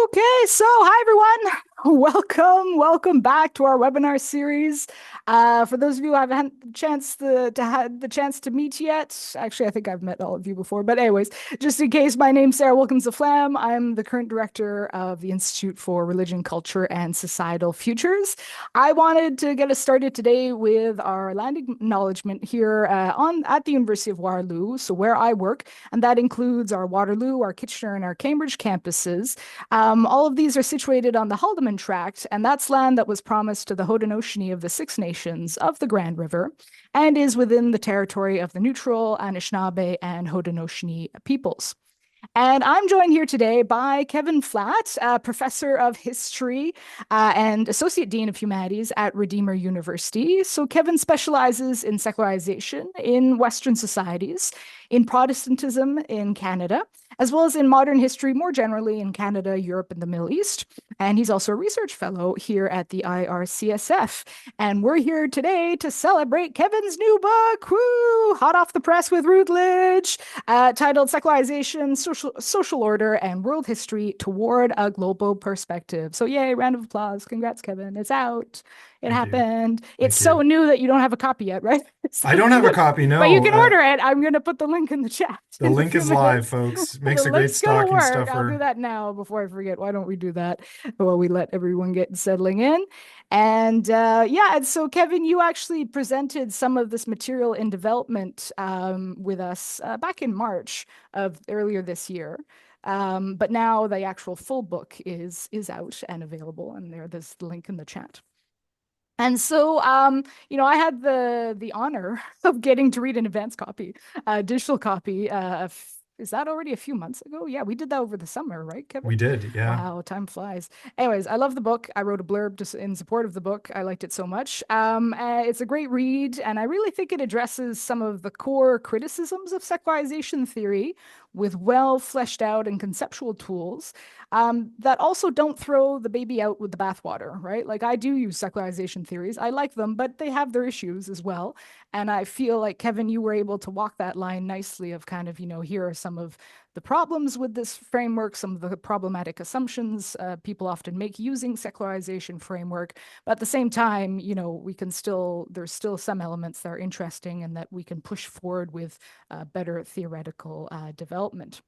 Okay, so hi everyone. Welcome back to our webinar series. For those of you who haven't had the chance to meet yet, actually, I think I've met all of you before, but anyways, just in case, my name's Sarah Wilkins-Laflamme. I'm the current director of the Institute for Religion, Culture, and Societal Futures. I wanted to get us started today with our land acknowledgement here at the University of Waterloo, so where I work, and that includes our Waterloo, our Kitchener, and our Cambridge campuses. All of these are situated on the Haldimand Tract, and that's land that was promised to the Haudenosaunee of the Six Nations of the Grand River and is within the territory of the neutral Anishinaabe and Haudenosaunee peoples. And I'm joined here today by Kevin Flatt, professor of history and associate dean of humanities at Redeemer University. So Kevin specializes in secularization in Western societies, in Protestantism in Canada, as well as in modern history more generally in Canada, Europe, and the Middle East. And he's also a research fellow here at the IRCSF. And we're here today to celebrate Kevin's new book, woo, hot off the press with Routledge, titled Secularization, Social Order, and World History Toward a Global Perspective. So yay, round of applause. Congrats, Kevin. It's out. It Thank you. happened. It's Thank so you. new that you don't have a copy yet, right? I don't have a copy, But you no. can order it. I'm going to put the link in the chat The in a link few is live, minutes. folks. The Makes a great link's going to stocking work. I'll do stuffer. that now before I forget. Why don't we do that while we let everyone get settling in? And yeah, and so Kevin, you actually presented some of this material in development with us back in March of earlier this year. But now the actual full book is out and available, and there's the link in the chat. And so, I had the honor of getting to read an advance copy, a digital copy. Is that already a few months ago? Yeah, we did that over the summer, right, Kevin? We did, yeah. Wow, time flies. Anyways, I love the book. I wrote a blurb just in support of the book. I liked it so much. It's a great read, and I really think it addresses some of the core criticisms of secularization theory with well fleshed out and conceptual tools that also don't throw the baby out with the bathwater, right? Like I do use secularization theories. I like them, but they have their issues as well. And I feel like, Kevin, you were able to walk that line nicely of kind of, here are some of the problems with this framework, some of the problematic assumptions people often make using secularization framework. But at the same time, there's still some elements that are interesting and that we can push forward with better theoretical development.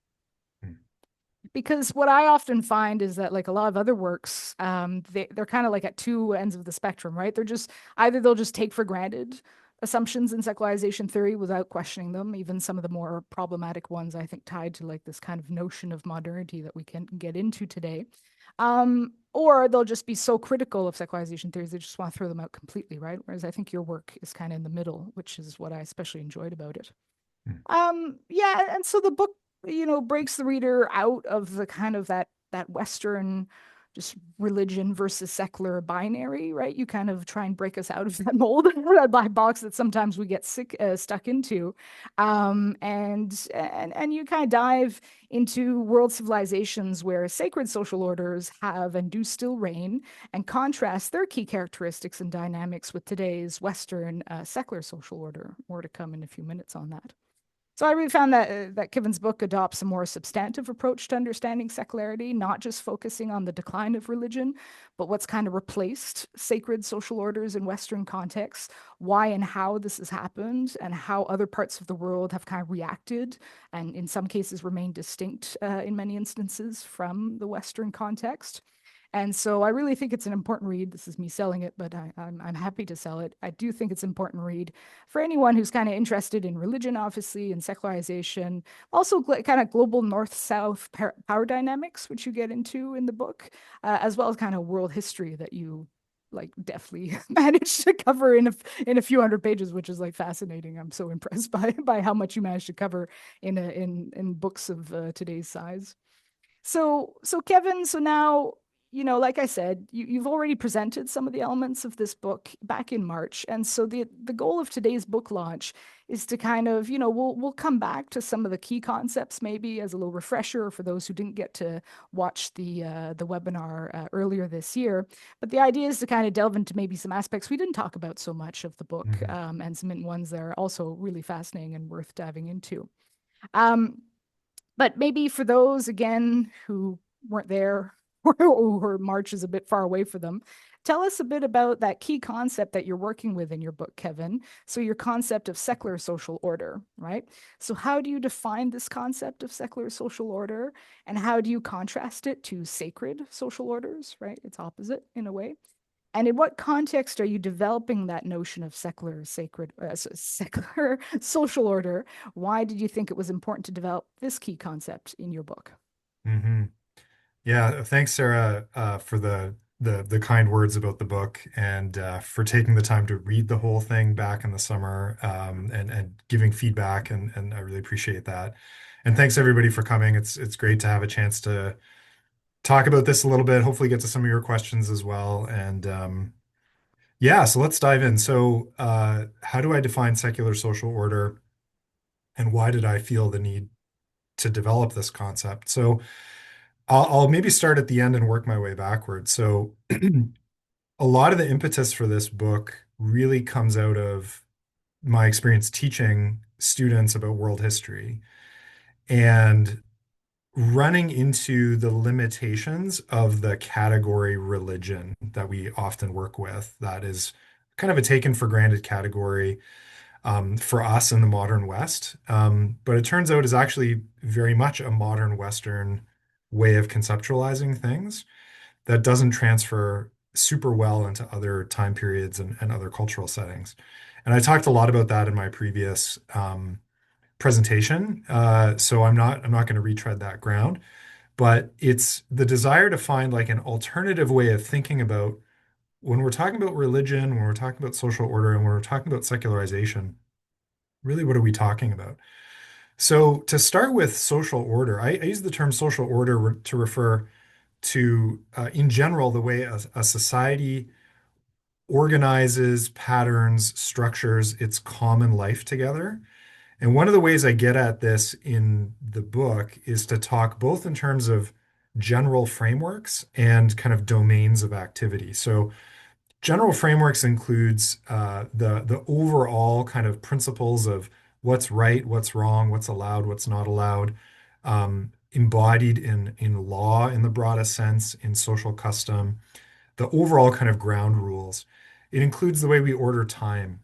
Because what I often find is that, like a lot of other works, they're kind of like at two ends of the spectrum, right? They're just either they'll just take for granted assumptions in secularization theory without questioning them, even some of the more problematic ones, I think, tied to like this kind of notion of modernity that we can get into today. Or they'll just be so critical of secularization theories, they just want to throw them out completely, right? Whereas I think your work is kind of in the middle, which is what I especially enjoyed about it. Yeah, and so the book, breaks the reader out of the kind of that Western just religion versus secular binary, right? You kind of try and break us out of that mold, that black box that sometimes we get stuck into, and you kind of dive into world civilizations where sacred social orders have and do still reign, and contrast their key characteristics and dynamics with today's Western secular social order. More to come in a few minutes on that. So I really found that Kevin's book adopts a more substantive approach to understanding secularity, not just focusing on the decline of religion, but what's kind of replaced sacred social orders in Western contexts, why and how this has happened, and how other parts of the world have kind of reacted, and in some cases remained distinct in many instances from the Western context. And so I really think it's an important read. This is me selling it, but I'm happy to sell it. I do think it's an important read for anyone who's kind of interested in religion, obviously, and secularization, also kind of global north-south power dynamics, which you get into in the book, as well as kind of world history that you like deftly managed to cover in a few hundred pages, which is like fascinating. I'm so impressed by how much you managed to cover in books of today's size. So Kevin, so now, like I said, you've already presented some of the elements of this book back in March. And so the goal of today's book launch is to kind of, we'll come back to some of the key concepts maybe as a little refresher for those who didn't get to watch the webinar earlier this year. But the idea is to kind of delve into maybe some aspects we didn't talk about so much of the book, and some ones that are also really fascinating and worth diving into. But maybe for those, again, who weren't there or marches a bit far away from them. Tell us a bit about that key concept that you're working with in your book, Kevin. So, your concept of secular social order, right? So, how do you define this concept of secular social order? And how do you contrast it to sacred social orders, right? It's opposite in a way. And in what context are you developing that notion of secular, sacred, secular social order? Why did you think it was important to develop this key concept in your book? Hmm. Yeah, thanks, Sarah, for the kind words about the book and for taking the time to read the whole thing back in the summer and giving feedback and I really appreciate that. And thanks everybody for coming. It's great to have a chance to talk about this a little bit. Hopefully, get to some of your questions as well. And yeah, so let's dive in. So, how do I define secular social order, and why did I feel the need to develop this concept? So, I'll maybe start at the end and work my way backwards. So, a lot of the impetus for this book really comes out of my experience teaching students about world history and running into the limitations of the category religion that we often work with. That is kind of a taken for granted category for us in the modern West. But it turns out is actually very much a modern Western way of conceptualizing things that doesn't transfer super well into other time periods and other cultural settings. And I talked a lot about that in my previous presentation. So I'm not going to retread that ground, but it's the desire to find like an alternative way of thinking about when we're talking about religion, when we're talking about social order, and when we're talking about secularization, really, what are we talking about? So to start with social order, I use the term social order to refer to, in general, the way a society organizes, patterns, structures its common life together. And one of the ways I get at this in the book is to talk both in terms of general frameworks and kind of domains of activity. So general frameworks includes the overall kind of principles of what's right, what's wrong, what's allowed, what's not allowed, embodied in law in the broadest sense, in social custom, the overall kind of ground rules. It includes the way we order time.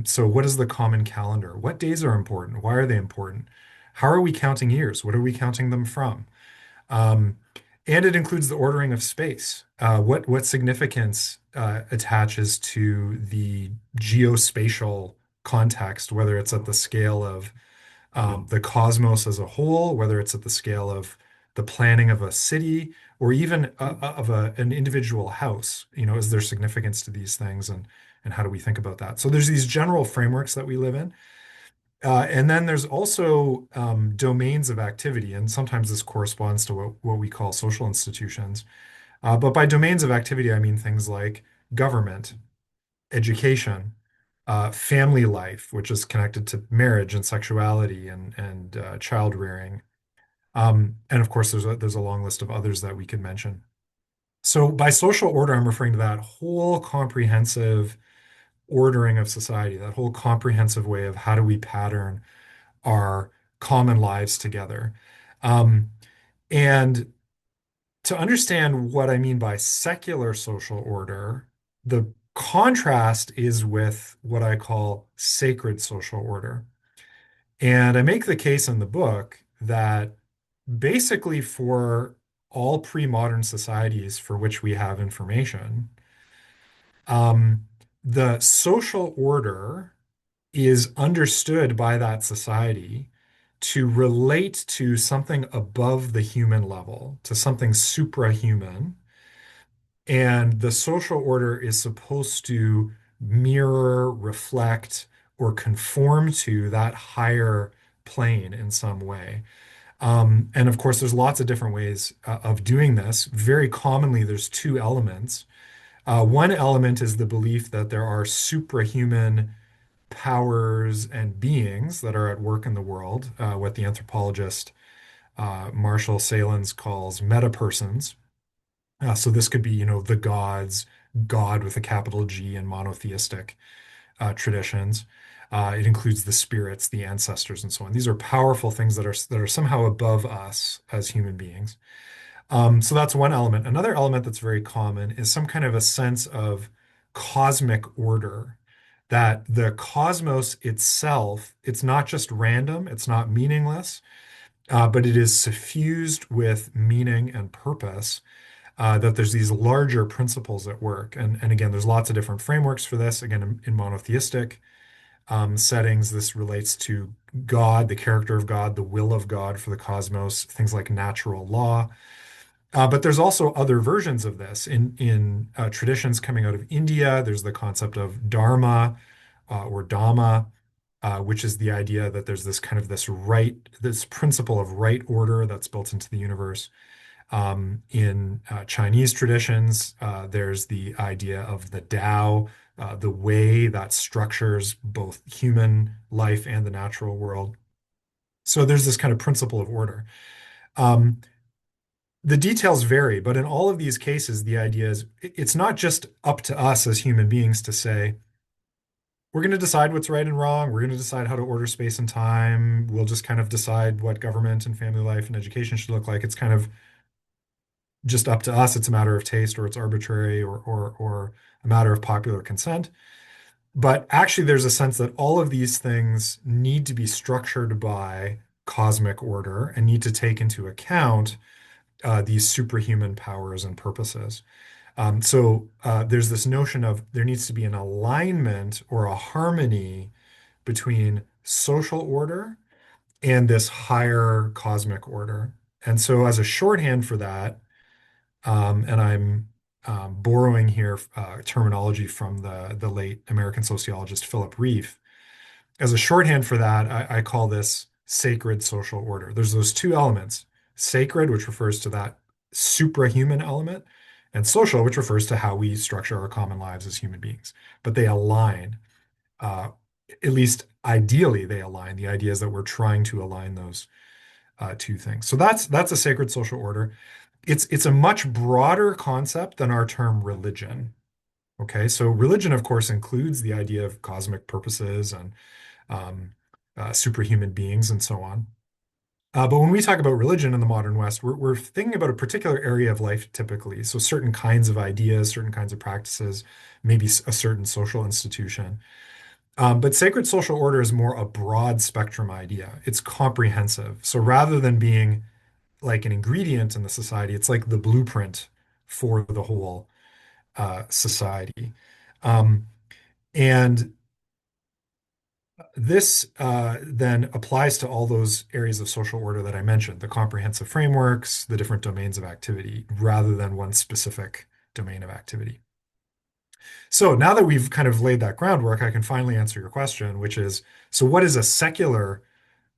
So what is the common calendar? What days are important? Why are they important? How are we counting years? What are we counting them from? Um, and it includes the ordering of space. What significance attaches to the geospatial context, whether it's at the scale of the cosmos as a whole, whether it's at the scale of the planning of a city or even of an individual house. Is there significance to these things, and how do we think about that? So there's these general frameworks that we live in. And then there's also domains of activity, and sometimes this corresponds to what we call social institutions. But by domains of activity, I mean things like government, education, family life, which is connected to marriage and sexuality and child rearing. And of course, there's a long list of others that we could mention. So by social order, I'm referring to that whole comprehensive ordering of society, that whole comprehensive way of how do we pattern our common lives together. Um, and to understand what I mean by secular social order, the contrast is with what I call sacred social order. And I make the case in the book that basically for all pre-modern societies for which we have information, um, the social order is understood by that society to relate to something above the human level, to something suprahuman. And the social order is supposed to mirror, reflect, or conform to that higher plane in some way. And of course, there's lots of different ways of doing this. Very commonly, there's two elements. One element is the belief that there are suprahuman powers and beings that are at work in the world, what the anthropologist Marshall Salins calls metapersons. So this could be, the gods, God with a capital G in monotheistic traditions. It includes the spirits, the ancestors, and so on. These are powerful things that are somehow above us as human beings. So that's one element. Another element that's very common is some kind of a sense of cosmic order, that the cosmos itself, it's not just random, it's not meaningless, but it is suffused with meaning and purpose, that there's these larger principles at work. And again, there's lots of different frameworks for this. Again, in monotheistic settings, this relates to God, the character of God, the will of God for the cosmos, things like natural law. But there's also other versions of this in traditions coming out of India. There's the concept of dharma or dhamma, which is the idea that there's this kind of this principle of right order that's built into the universe. In Chinese traditions, there's the idea of the Tao, the way that structures both human life and the natural world. So there's this kind of principle of order. Um, the details vary, but in all of these cases, the idea is it's not just up to us as human beings to say, we're going to decide what's right and wrong. We're going to decide how to order space and time. We'll just kind of decide what government and family life and education should look like. It's kind of just up to us. It's a matter of taste, or it's arbitrary, or a matter of popular consent. But actually, there's a sense that all of these things need to be structured by cosmic order and need to take into account these superhuman powers and purposes. So there's this notion of there needs to be an alignment or a harmony between social order and this higher cosmic order. And so, as a shorthand for that, and I'm borrowing here terminology from the late American sociologist Philip Reef. As a shorthand for that, I call this sacred social order. There's those two elements, sacred, which refers to that suprahuman element, and social, which refers to how we structure our common lives as human beings. But they align, uh, at least ideally, they align. The idea is that we're trying to align those two things. So that's a sacred social order. It's a much broader concept than our term religion. Okay, so religion, of course, includes the idea of cosmic purposes and um, superhuman beings and so on. But when we talk about religion in the modern West, we're thinking about a particular area of life typically. So certain kinds of ideas, certain kinds of practices, maybe a certain social institution. But sacred social order is more a broad spectrum idea. It's comprehensive. So rather than being like an ingredient in the society, it's like the blueprint for the whole society. Um, and this then applies to all those areas of social order that I mentioned, the comprehensive frameworks, the different domains of activity, rather than one specific domain of activity. So now that we've kind of laid that groundwork, I can finally answer your question, which is, so what is a secular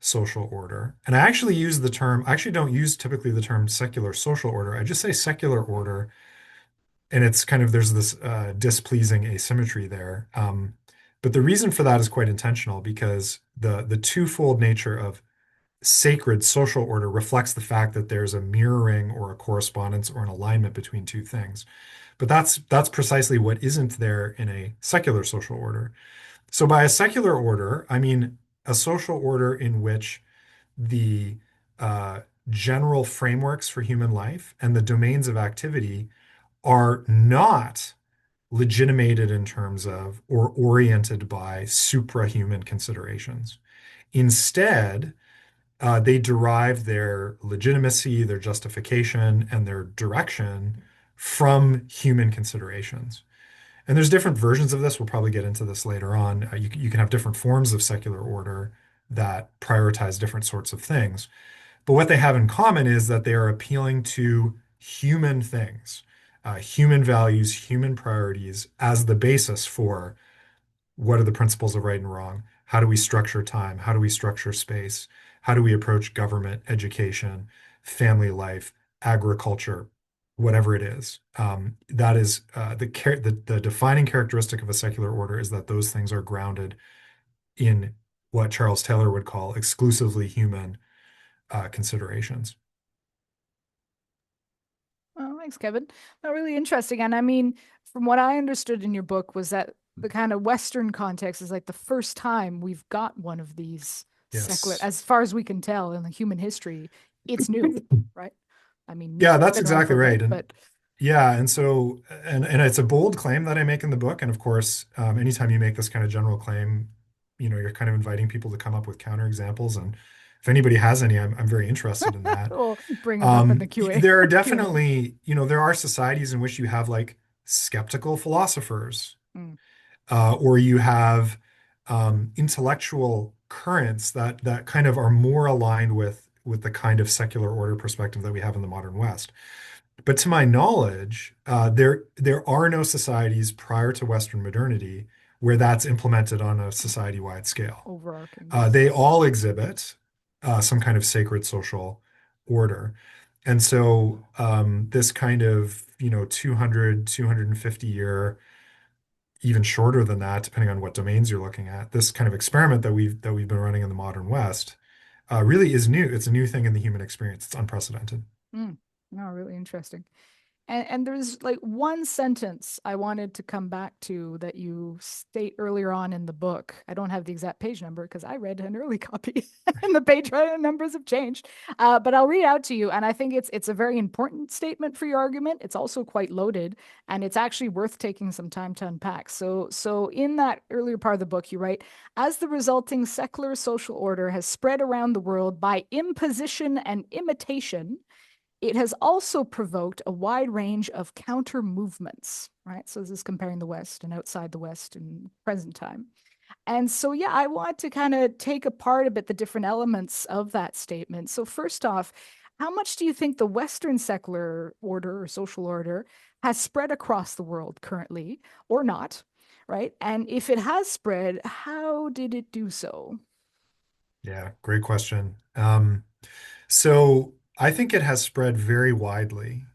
social order? And I actually use the term, I actually don't use typically the term secular social order. I just say secular order. And it's kind of, there's this displeasing asymmetry there. But the reason for that is quite intentional because the twofold nature of sacred social order reflects the fact that there's a mirroring or a correspondence or an alignment between two things. But that's precisely what isn't there in a secular social order. So by a secular order, I mean a social order in which the uh, general frameworks for human life and the domains of activity are not legitimated in terms of or oriented by suprahuman considerations. Instead, they derive their legitimacy, their justification, and their direction from human considerations. And there's different versions of this. We'll probably get into this later on. You can have different forms of secular order that prioritize different sorts of things. But what they have in common is that they are appealing to human things, human values, human priorities as the basis for what are the principles of right and wrong? How do we structure time? How do we structure space? How do we approach government, education, family life, agriculture, whatever it is? That is the defining characteristic of a secular order is that those things are grounded in what Charles Taylor would call exclusively human considerations. Oh, thanks, Kevin. Really interesting. And I mean, from what I understood in your book was that the kind of Western context is like the first time we've got one of these secular, Yes. as far as we can tell in the human history, it's new, right? I mean, Yeah, Nietzsche's that's been around for exactly a right. bit, And but yeah, and so and it's a bold claim that I make in the book. And of course, anytime you make this kind of general claim, you're kind of inviting people to come up with counterexamples. And if anybody has any, I'm very interested in that. we'll bring them up in the QA There are Q&A. definitely, there are societies in which you have like skeptical philosophers, Mm, or you have intellectual currents that kind of are more aligned with the kind of secular order perspective that we have in the modern West. But to my knowledge, there are no societies prior to Western modernity where that's implemented on a society-wide scale. overarching, yes. They all exhibit some kind of sacred social order. And so this kind of, 200, 250 year, even shorter than that, depending on what domains you're looking at, this kind of experiment that we've been running in the modern West really is new. It's a new thing in the human experience. It's unprecedented. Mm. No, really interesting. And there's like one sentence I wanted to come back to that you state earlier on in the book. I don't have the exact page number because I read an early copy and the page numbers have changed. But I'll read out to you. And I think it's a very important statement for your argument. It's also quite loaded, and it's actually worth taking some time to unpack. So in that earlier part of the book, you write, as the resulting secular social order has spread around the world by imposition and imitation, it has also provoked a wide range of counter movements, right? So this is comparing the West and outside the West in present time. And so, yeah, I want to kind of take apart a bit the different elements of that statement. So, first off, how much do you think the Western secular order or social order has spread across the world currently or not, right? And if it has spread, how did it do so? Yeah, great question. So I think it has spread very widely.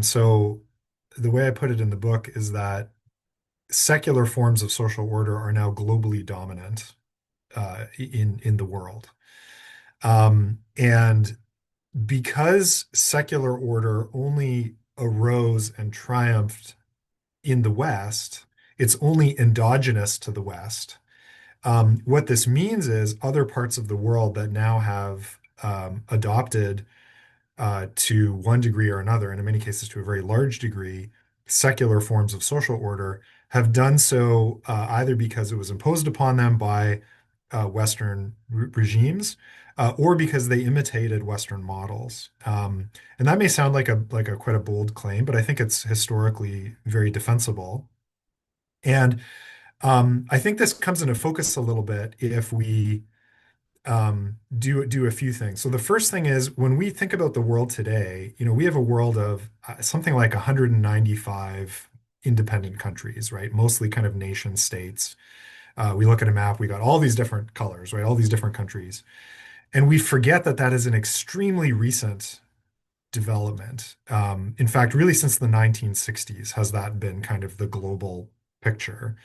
So the way I put it in the book is that secular forms of social order are now globally dominant in the world. And because secular order only arose and triumphed in the West, it's only endogenous to the West. What this means is other parts of the world that now have adopted to one degree or another, and in many cases to a very large degree, secular forms of social order have done so either because it was imposed upon them by Western regimes, or because they imitated Western models. And that may sound like a quite a bold claim, but I think it's historically very defensible. And I think this comes into focus a little bit if we do a few things. So the first thing is when we think about the world today, we have a world of something like 195 independent countries, right? Mostly kind of nation states. We look at a map, we got all these different colors, right? All these different countries. And we forget that that is an extremely recent development. In fact, really since the 1960s has that been kind of the global picture.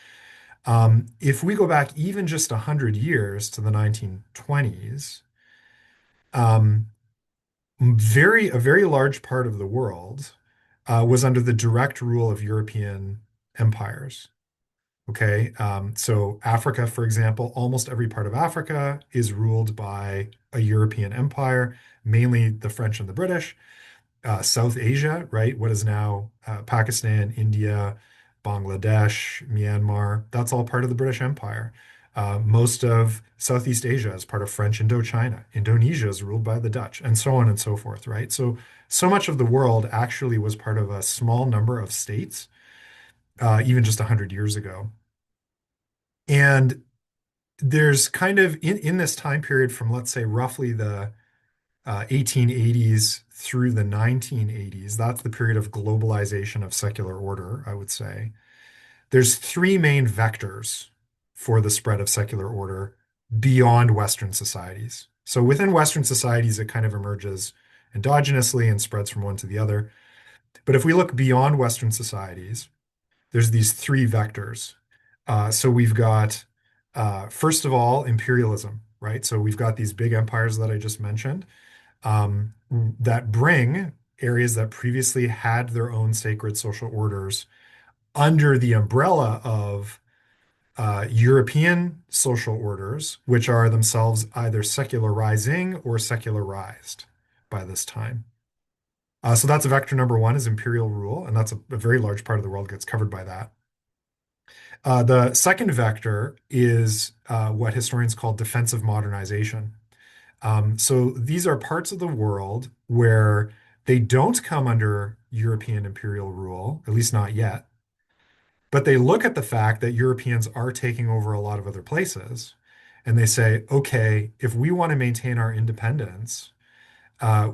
If we go back even just 100 years to the 1920s, um, a very large part of the world was under the direct rule of European empires. Okay, so Africa, for example, almost every part of Africa is ruled by a European empire, mainly the French and the British. South Asia, right? What is now Pakistan, India, Bangladesh, Myanmar, that's all part of the British Empire. Most of Southeast Asia is part of French Indochina. Indonesia is ruled by the Dutch, and so on and so forth, right? So much of the world actually was part of a small number of states, even just 100 years ago. And there's kind of in this time period from, let's say, roughly the 1880s through the 1980s. That's the period of globalization of secular order, I would say. There's three main vectors for the spread of secular order beyond Western societies. So within Western societies, it kind of emerges endogenously and spreads from one to the other. But if we look beyond Western societies, there's these three vectors. So we've got, first of all, imperialism, right? So we've got these big empires that I just mentioned that bring areas that previously had their own sacred social orders under the umbrella of European social orders, which are themselves either secularizing or secularized by this time. So that's vector number one is imperial rule, and that's a very large part of the world gets covered by that. The second vector is what historians call defensive modernization. So these are parts of the world where they don't come under European imperial rule, at least not yet, but they look at the fact that Europeans are taking over a lot of other places, and they say, okay, if we want to maintain our independence,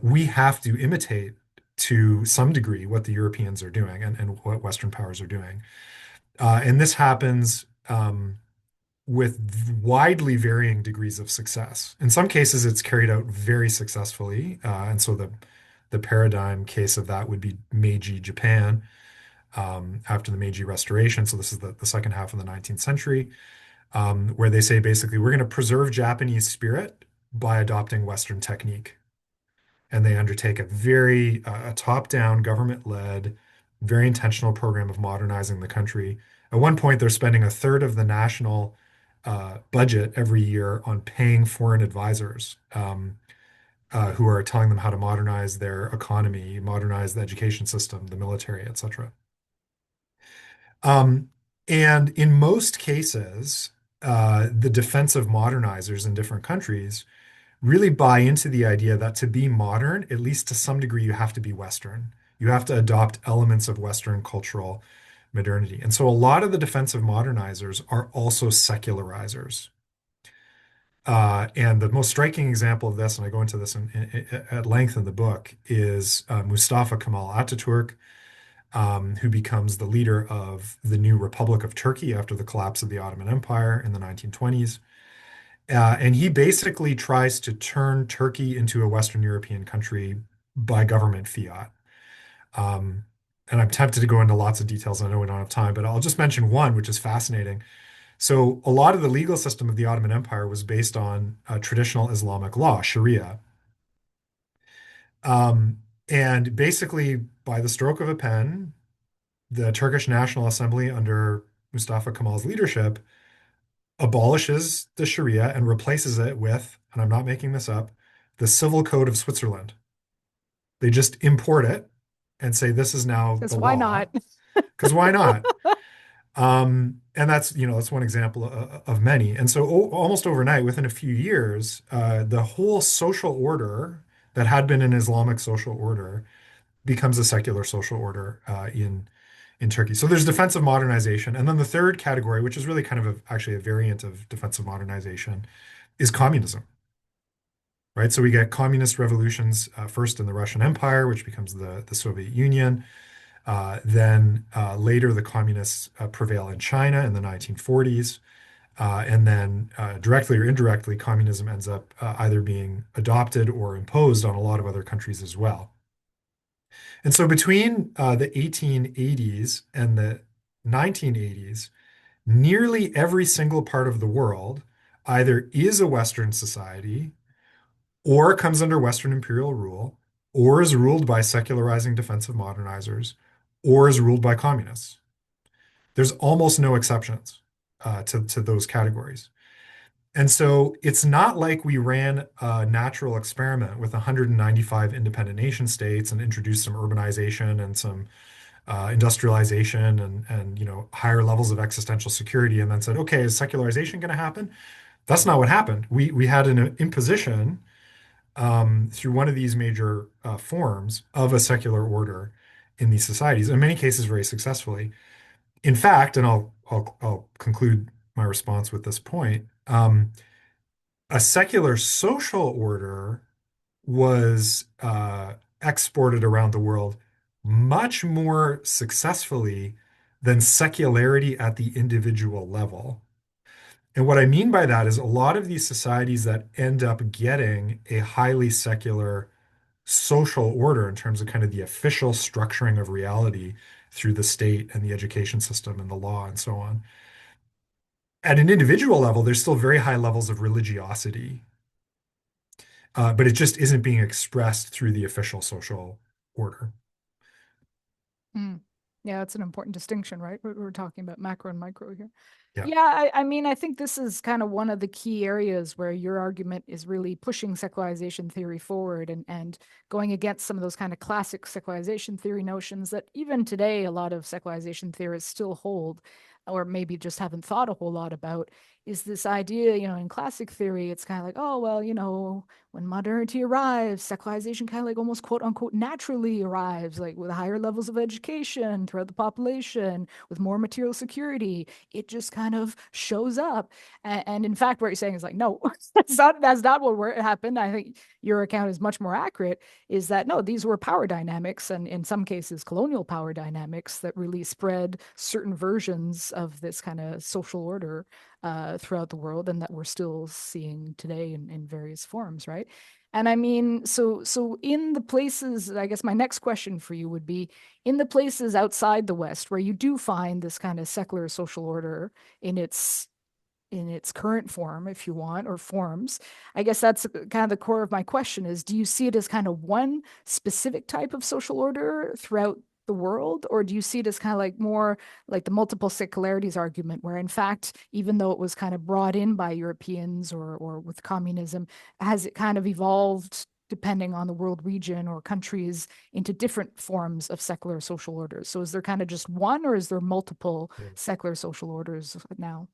we have to imitate to some degree what the Europeans are doing and what Western powers are doing. And this happens with widely varying degrees of success. In some cases, it's carried out very successfully. And so the paradigm case of that would be Meiji Japan after the Meiji Restoration. So this is the second half of the 19th century, where they say basically, we're going to preserve Japanese spirit by adopting Western technique. And they undertake a very top-down, government-led, very intentional program of modernizing the country. At one point, they're spending a third of the national budget every year on paying foreign advisors who are telling them how to modernize their economy, modernize the education system, the military, etc. Um, and in most cases, the defensive modernizers in different countries really buy into the idea that to be modern, at least to some degree, you have to be Western. You have to adopt elements of Western cultural modernity. And so a lot of the defensive modernizers are also secularizers. And the most striking example of this, and I go into this at length in the book, is Mustafa Kemal Ataturk, who becomes the leader of the new Republic of Turkey after the collapse of the Ottoman Empire in the 1920s. And he basically tries to turn Turkey into a Western European country by government fiat. Um, and I'm tempted to go into lots of details. I know we don't have time, but I'll just mention one, which is fascinating. So, a lot of the legal system of the Ottoman Empire was based on traditional Islamic law, Sharia. Um, and basically, by the stroke of a pen, the Turkish National Assembly under Mustafa Kemal's leadership abolishes the Sharia and replaces it with, and I'm not making this up, the Civil Code of Switzerland. They just import it and say this is now Because the why law. not? Because why not? And that's one example of many. And so almost overnight, within a few years, the whole social order that had been an Islamic social order becomes a secular social order in Turkey. So there's defensive modernization. And then the third category, which is really kind of actually a variant of defensive modernization, is communism, right? So we get communist revolutions first in the Russian Empire, which becomes the Soviet Union. Then later, the communists prevail in China in the 1940s. And then directly or indirectly, communism ends up either being adopted or imposed on a lot of other countries as well. And so between the 1880s and the 1980s, nearly every single part of the world either is a Western society or comes under Western imperial rule or is ruled by secularizing defensive modernizers or is ruled by communists. There's almost no exceptions to those categories. And so it's not like we ran a natural experiment with 195 independent nation states and introduced some urbanization and some industrialization and higher levels of existential security and then said, okay, is secularization going to happen? That's not what happened. We had an imposition through one of these major forms of a secular order in these societies, in many cases very successfully. In fact, and I'll conclude my response with this point, a secular social order was exported around the world much more successfully than secularity at the individual level. And what I mean by that is a lot of these societies that end up getting a highly secular social order in terms of kind of the official structuring of reality through the state and the education system and the law and so on. At an individual level, there's still very high levels of religiosity, but it just isn't being expressed through the official social order. Hmm. Yeah, it's an important distinction, right? We're talking about macro and micro here. Yeah. Yeah, I mean, I think this is kind of one of the key areas where your argument is really pushing secularization theory forward and going against some of those kind of classic secularization theory notions that even today a lot of secularization theorists still hold, or maybe just haven't thought a whole lot about, is this idea, in classic theory, it's kind of like, oh, well, when modernity arrives, secularization kind of like almost quote unquote naturally arrives, like with higher levels of education throughout the population, with more material security. It just kind of shows up. And in fact, what you're saying is like, no, that's not what happened. I think your account is much more accurate, is that no, these were power dynamics, and in some cases, colonial power dynamics that really spread certain versions of this kind of social order throughout the world, and that we're still seeing today in various forms, right? And I mean, so in the places, I guess my next question for you would be, in the places outside the West where you do find this kind of secular social order in its current form, if you want, or forms. I guess that's kind of the core of my question is, do you see it as kind of one specific type of social order throughout the world, or do you see it as kind of like more like the multiple secularities argument, where in fact, even though it was kind of brought in by Europeans or with communism, has it kind of evolved depending on the world region or countries into different forms of secular social orders? So is there kind of just one, or is there multiple secular social orders now?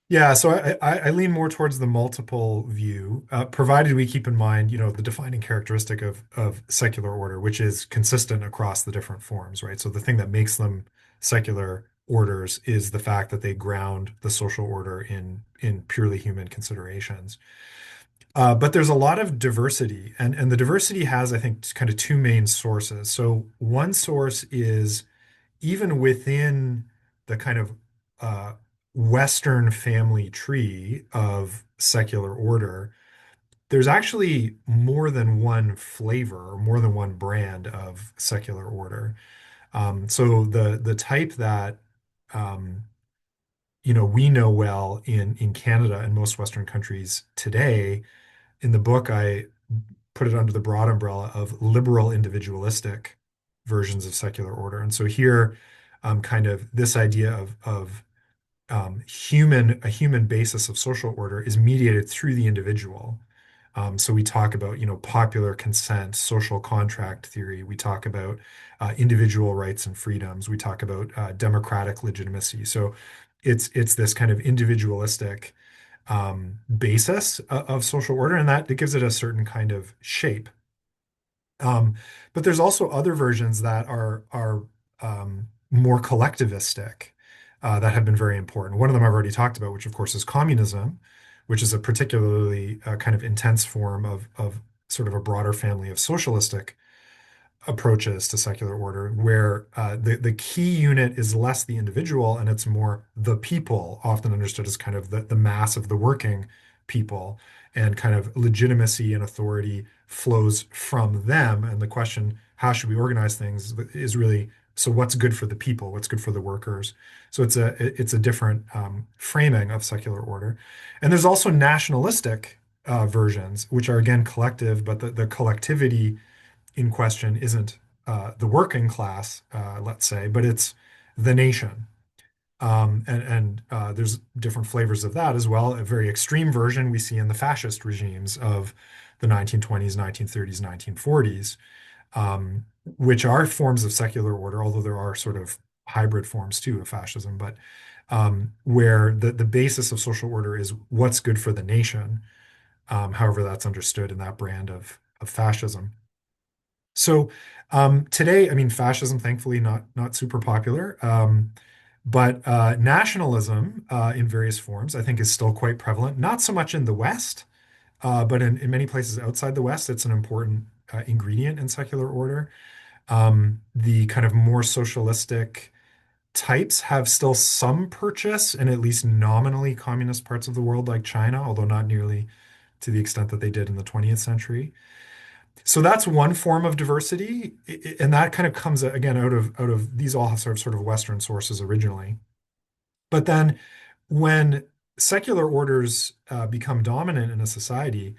Yeah, so I lean more towards the multiple view, provided we keep in mind, the defining characteristic of secular order, which is consistent across the different forms, right? So the thing that makes them secular orders is the fact that they ground the social order in purely human considerations. But there's a lot of diversity, and the diversity has, I think, kind of two main sources. So one source is even within the kind of uh, Western family tree of secular order, there's actually more than one flavor or more than one brand of secular order. So the type that um, we know well in Canada and most Western countries today. In the book, I put it under the broad umbrella of liberal individualistic versions of secular order. And so here, kind of this idea of a human basis of social order is mediated through the individual. So we talk about, popular consent, social contract theory. We talk about individual rights and freedoms. We talk about democratic legitimacy. So it's this kind of individualistic basis of social order, and that it gives it a certain kind of shape. But there's also other versions that are more collectivistic that have been very important. One of them I've already talked about, which of course is communism, which is a particularly kind of intense form of sort of a broader family of socialistic approaches to secular order, where the key unit is less the individual and it's more the people, often understood as kind of the mass of the working people, and kind of legitimacy and authority flows from them. And the question, how should we organize things, is really, so what's good for the people? What's good for the workers? So it's a different framing of secular order. And there's also nationalistic versions, which are again collective, but the collectivity in question isn't the working class, let's say, but it's the nation. And there's different flavors of that as well. A very extreme version we see in the fascist regimes of the 1920s, 1930s, 1940s, which are forms of secular order, although there are sort of hybrid forms too of fascism, but where the basis of social order is what's good for the nation, however that's understood in that brand of fascism. So today, I mean, fascism, thankfully, not super popular, but nationalism in various forms, I think, is still quite prevalent. Not so much in the West, but in many places outside the West, it's an important ingredient in secular order. The kind of more socialistic types have still some purchase in at least nominally communist parts of the world, like China, although not nearly to the extent that they did in the 20th century. So that's one form of diversity, and that kind of comes again out of these all have sort of Western sources originally. But then when secular orders become dominant in a society,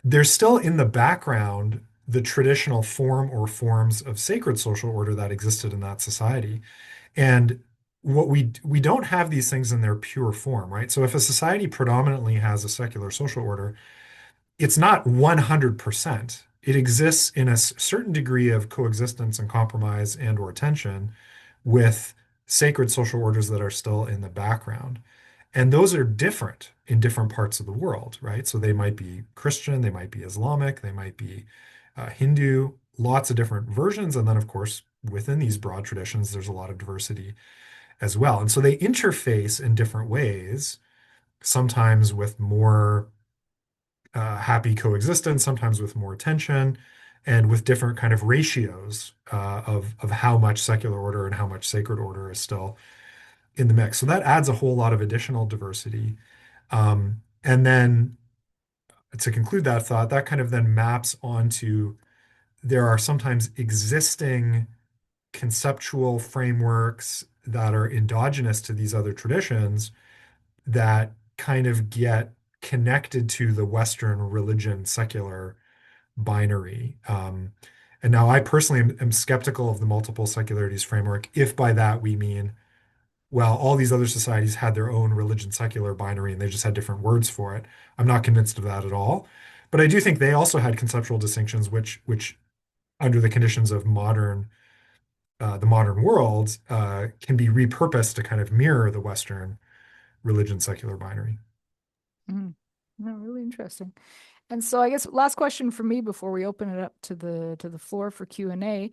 there's still in the background the traditional form or forms of sacred social order that existed in that society. And what we don't have these things in their pure form, right? So if a society predominantly has a secular social order, it's not 100%. It exists in a certain degree of coexistence and compromise and or tension with sacred social orders that are still in the background. And those are different in different parts of the world, right? So they might be Christian, they might be Islamic, they might be Hindu, lots of different versions. And then, of course, within these broad traditions, there's a lot of diversity as well. And so they interface in different ways, sometimes with more happy coexistence, sometimes with more tension, and with different kind of ratios of how much secular order and how much sacred order is still in the mix. So that adds a whole lot of additional diversity. And then to conclude that thought, that kind of then maps onto there are sometimes existing conceptual frameworks that are endogenous to these other traditions that kind of get connected to the Western religion secular binary. And now I personally am skeptical of the multiple secularities framework, if by that we mean, well, all these other societies had their own religion secular binary and they just had different words for it. I'm not convinced of that at all. But I do think they also had conceptual distinctions, which under the conditions of the modern world, can be repurposed to kind of mirror the Western religion secular binary. Mm. No, really interesting. And so I guess last question for me before we open it up to the floor for Q&A.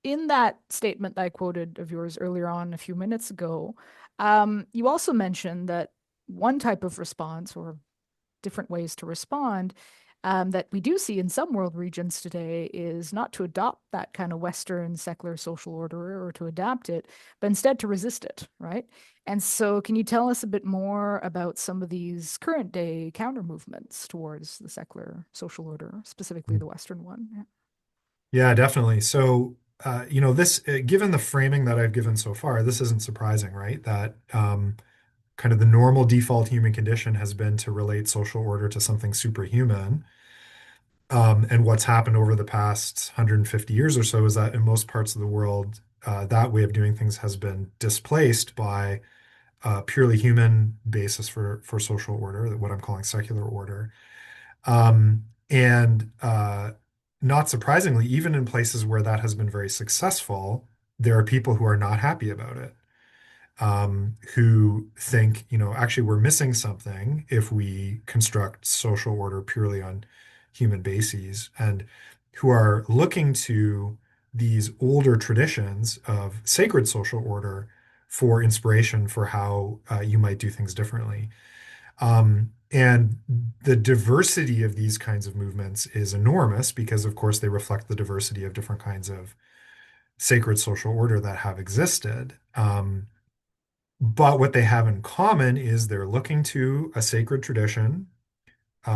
In that statement that I quoted of yours earlier on a few minutes ago, you also mentioned that one type of response or different ways to respond that we do see in some world regions today is not to adopt that kind of Western secular social order or to adapt it, but instead to resist it, right? And so, can you tell us a bit more about some of these current day counter movements towards the secular social order, specifically the Western one? Yeah. Yeah, definitely. So, given the framing that I've given so far, this isn't surprising, right? That kind of the normal default human condition has been to relate social order to something superhuman. And what's happened over the past 150 years or so is that in most parts of the world, that way of doing things has been displaced by a purely human basis for social order, what I'm calling secular order. And not surprisingly, even in places where that has been very successful, there are people who are not happy about it, who think, actually we're missing something if we construct social order purely on human bases, and who are looking to these older traditions of sacred social order for inspiration for how you might do things differently. And the diversity of these kinds of movements is enormous because, of course, they reflect the diversity of different kinds of sacred social order that have existed. But what they have in common is they're looking to a sacred tradition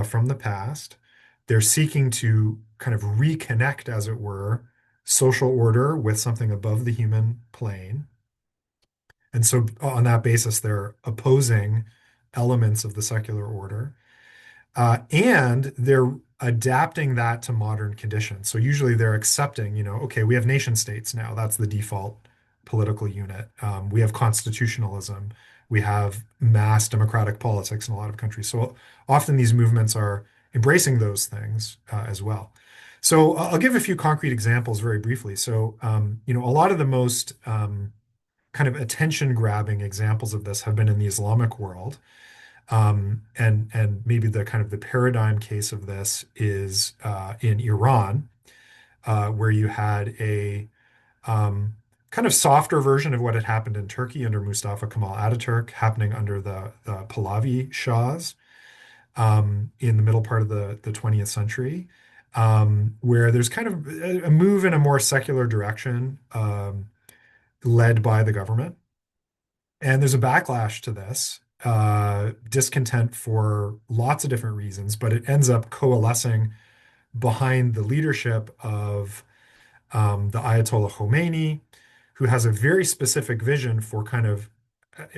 from the past. They're seeking to kind of reconnect, as it were, social order with something above the human plane. And so, on that basis, they're opposing elements of the secular order. And they're adapting that to modern conditions. So usually they're accepting, okay, we have nation states now. That's the default political unit. We have constitutionalism. We have mass democratic politics in a lot of countries. So often these movements are embracing those things as well. So I'll give a few concrete examples very briefly. So, a lot of the most kind of attention grabbing examples of this have been in the Islamic world. And maybe the kind of the paradigm case of this is in Iran, where you had a kind of softer version of what had happened in Turkey under Mustafa Kemal Ataturk, happening under the Pahlavi Shahs in the middle part of the 20th century, where there's kind of a move in a more secular direction, led by the government. And there's a backlash to this, discontent for lots of different reasons, but it ends up coalescing behind the leadership of the Ayatollah Khomeini, who has a very specific vision for kind of,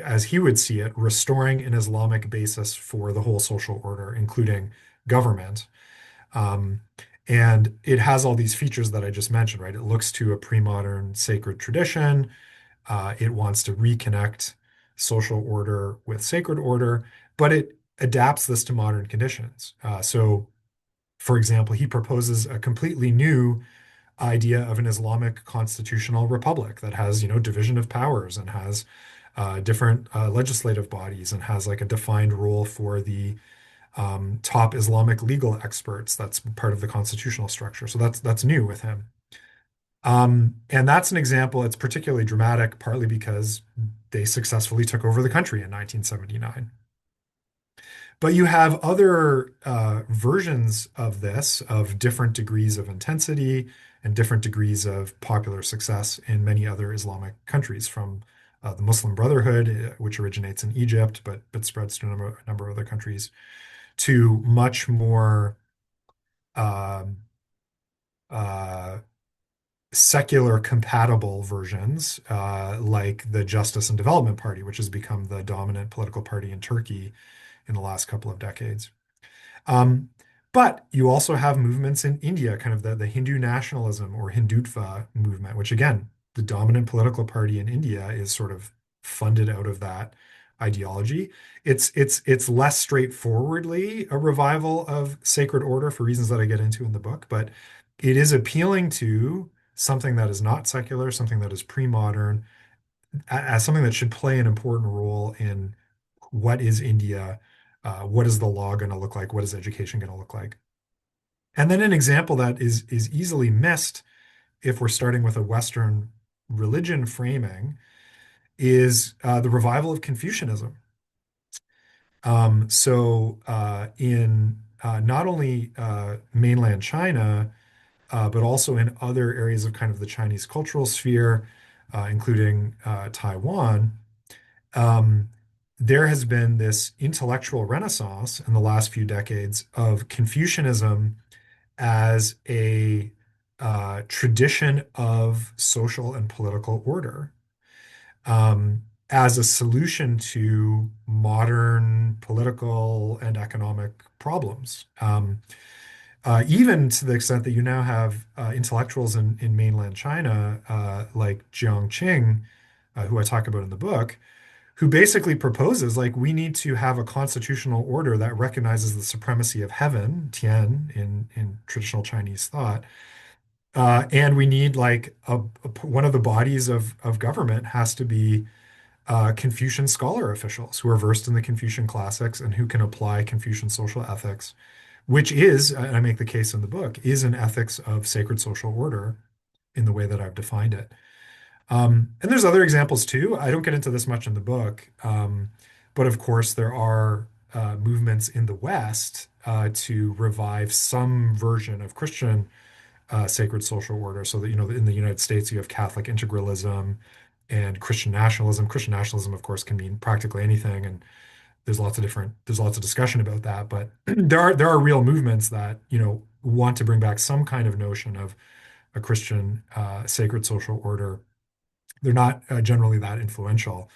as he would see it, restoring an Islamic basis for the whole social order, including government. Um, And it has all these features that I just mentioned, right? It looks to a pre-modern sacred tradition. It wants to reconnect social order with sacred order, but it adapts this to modern conditions. So, for example, he proposes a completely new idea of an Islamic constitutional republic that has, division of powers and has different legislative bodies and has like a defined role for the top Islamic legal experts. That's part of the constitutional structure. So that's new with him. And that's an example. It's particularly dramatic, partly because they successfully took over the country in 1979. But you have other versions of this of different degrees of intensity and different degrees of popular success in many other Islamic countries, from the Muslim Brotherhood, which originates in Egypt but spreads to a number of other countries, to much more um, uh, secular compatible versions, like the Justice and Development Party, which has become the dominant political party in Turkey in the last couple of decades. Um, but you also have movements in India, kind of the Hindu nationalism or Hindutva movement, which again, the dominant political party in India is sort of funded out of that ideology. It's less straightforwardly a revival of sacred order for reasons that I get into in the book, but it is appealing to something that is not secular, something that is pre-modern, as something that should play an important role in what is India, what is the law going to look like, what is education going to look like. And then an example that is easily missed if we're starting with a Western religion framing is the revival of Confucianism. In not only mainland China, but also in other areas of kind of the Chinese cultural sphere, including Taiwan, um, there has been this intellectual renaissance in the last few decades of Confucianism as a tradition of social and political order, as a solution to modern political and economic problems. Even to the extent that you now have intellectuals in mainland China, like Jiang Qing, who I talk about in the book, who basically proposes like we need to have a constitutional order that recognizes the supremacy of heaven, Tian, in traditional Chinese thought. And we need like one of the bodies of government has to be Confucian scholar officials who are versed in the Confucian classics and who can apply Confucian social ethics, which is, and I make the case in the book, is an ethics of sacred social order in the way that I've defined it. And there's other examples too. I don't get into this much in the book, but of course there are movements in the West to revive some version of Christian sacred social order. So that, in the United States, you have Catholic integralism and Christian nationalism. Christian nationalism, of course, can mean practically anything, and there's lots of discussion about that. But there are real movements that, want to bring back some kind of notion of a Christian sacred social order. They're not generally that influential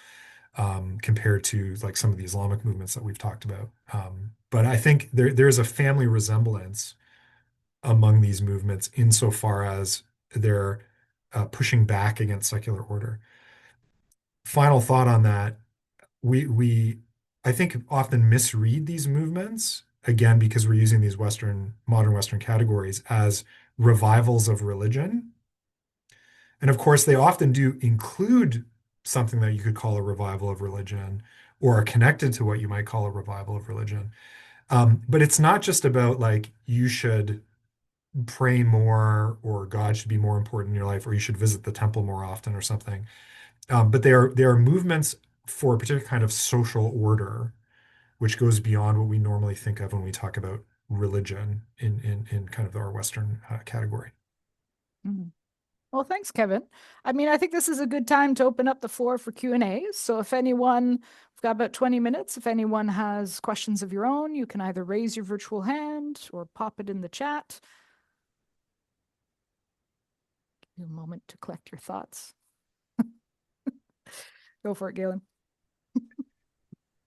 compared to like some of the Islamic movements that we've talked about. But I think there's a family resemblance among these movements insofar as they're pushing back against secular order. Final thought on that, we I think often misread these movements again because we're using these modern Western categories as revivals of religion. And of course, they often do include something that you could call a revival of religion or are connected to what you might call a revival of religion. But it's not just about like you should pray more or God should be more important in your life or you should visit the temple more often or something. But they are movements for a particular kind of social order, which goes beyond what we normally think of when we talk about religion in kind of our Western category. Mhm. Well, thanks, Kevin. I mean, I think this is a good time to open up the floor for Q&A. So if anyone, we've got about 20 minutes. If anyone has questions of your own, you can either raise your virtual hand or pop it in the chat. Give you a moment to collect your thoughts. Go for it, Galen.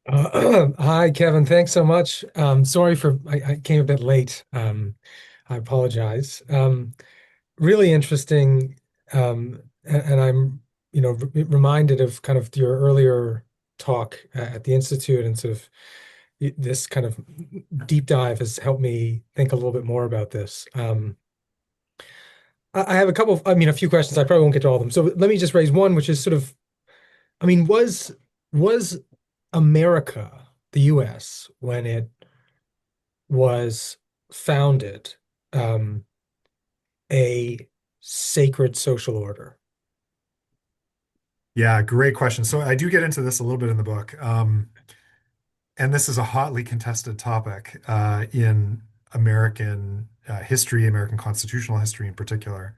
Hi, Kevin. Thanks so much. Sorry I came a bit late. I apologize. Really interesting. And I'm, reminded of kind of your earlier talk at the Institute, and sort of this kind of deep dive has helped me think a little bit more about this. I have a couple of, a few questions. I probably won't get to all of them. So let me just raise one, which is sort of, was America, the US, when it was founded, um, a sacred social order? Yeah, great question. So I do get into this a little bit in the book. And this is a hotly contested topic in American history, American constitutional history in particular.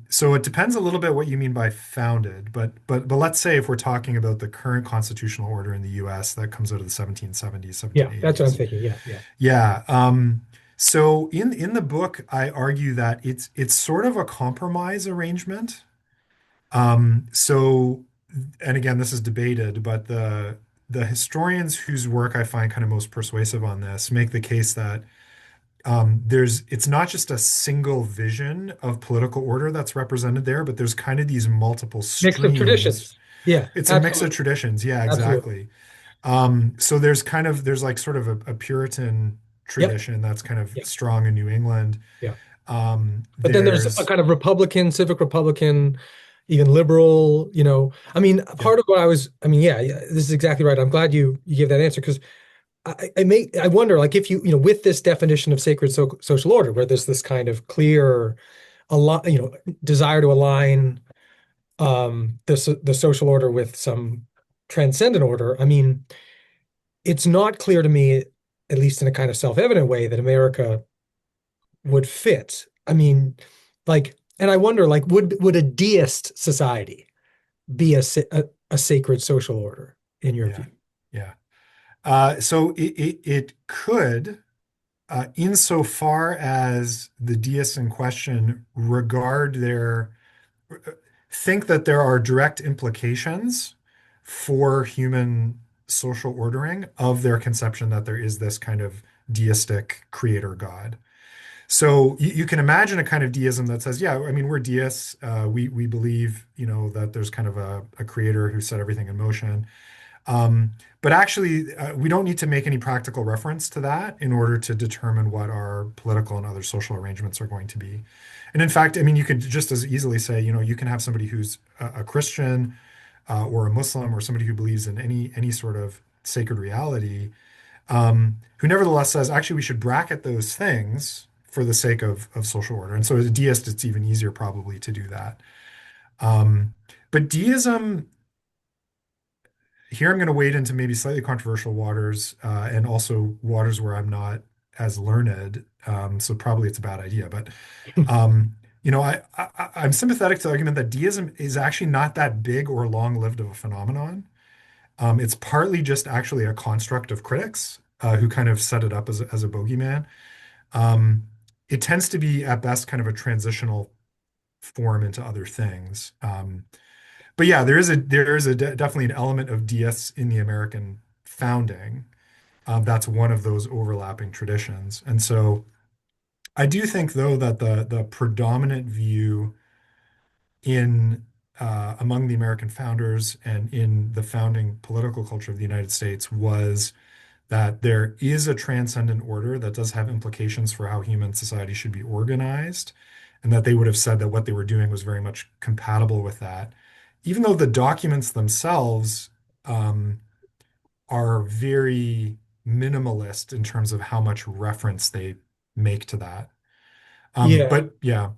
So it depends a little bit what you mean by founded, but let's say if we're talking about the current constitutional order in the US that comes out of the 1770s, Yeah, that's what I'm 1780s. thinking. Yeah, yeah. Yeah. So in the book, I argue that it's sort of a compromise arrangement. So, and again, this is debated, but the historians whose work I find kind of most persuasive on this make the case that it's not just a single vision of political order that's represented there, but there's kind of these multiple Mix of streams. traditions. Yeah, It's a mix of absolutely. traditions. Yeah, Absolutely. exactly. So there's like sort of a Puritan Yep. tradition that's kind of Yeah. strong in New England. Yeah. But then there's a There's kind of Republican, civic Republican, even liberal, yeah, part of what yeah, yeah, this is exactly right. I'm glad you gave that answer because I wonder, like, if with this definition of sacred social order, where there's this kind of clear, desire to align the social order with some transcendent order. It's not clear to me, at least in a kind of self-evident way, that America would fit. And I wonder, like, would a deist society be a sacred social order in your yeah, view? yeah. So it could, insofar as the deists in question think that there are direct implications for human social ordering of their conception that there is this kind of deistic creator God. So you can imagine a kind of deism that says, yeah, I mean, we're deists. We believe, that there's kind of a creator who set everything in motion. Um, but actually, we don't need to make any practical reference to that in order to determine what our political and other social arrangements are going to be. And in fact, I mean, you could just as easily say, you can have somebody who's a Christian or a Muslim or somebody who believes in any sort of sacred reality, who nevertheless says, actually, we should bracket those things for the sake of social order. And so as a deist, it's even easier probably to do that. Um, but deism here I'm going to wade into maybe slightly controversial waters and also waters where I'm not as learned. So probably it's a bad idea. But I'm sympathetic to the argument that deism is actually not that big or long-lived of a phenomenon. It's partly just actually a construct of critics who kind of set it up as a bogeyman. Um, it tends to be at best kind of a transitional form into other things. But yeah, definitely an element of DS in the American founding. That's one of those overlapping traditions. And so I do think, though, that the predominant view in among the American founders and in the founding political culture of the United States was that there is a transcendent order that does have implications for how human society should be organized, and that they would have said that what they were doing was very much compatible with that, even though the documents themselves um, are very minimalist in terms of how much reference they make to that. Yeah. But yeah,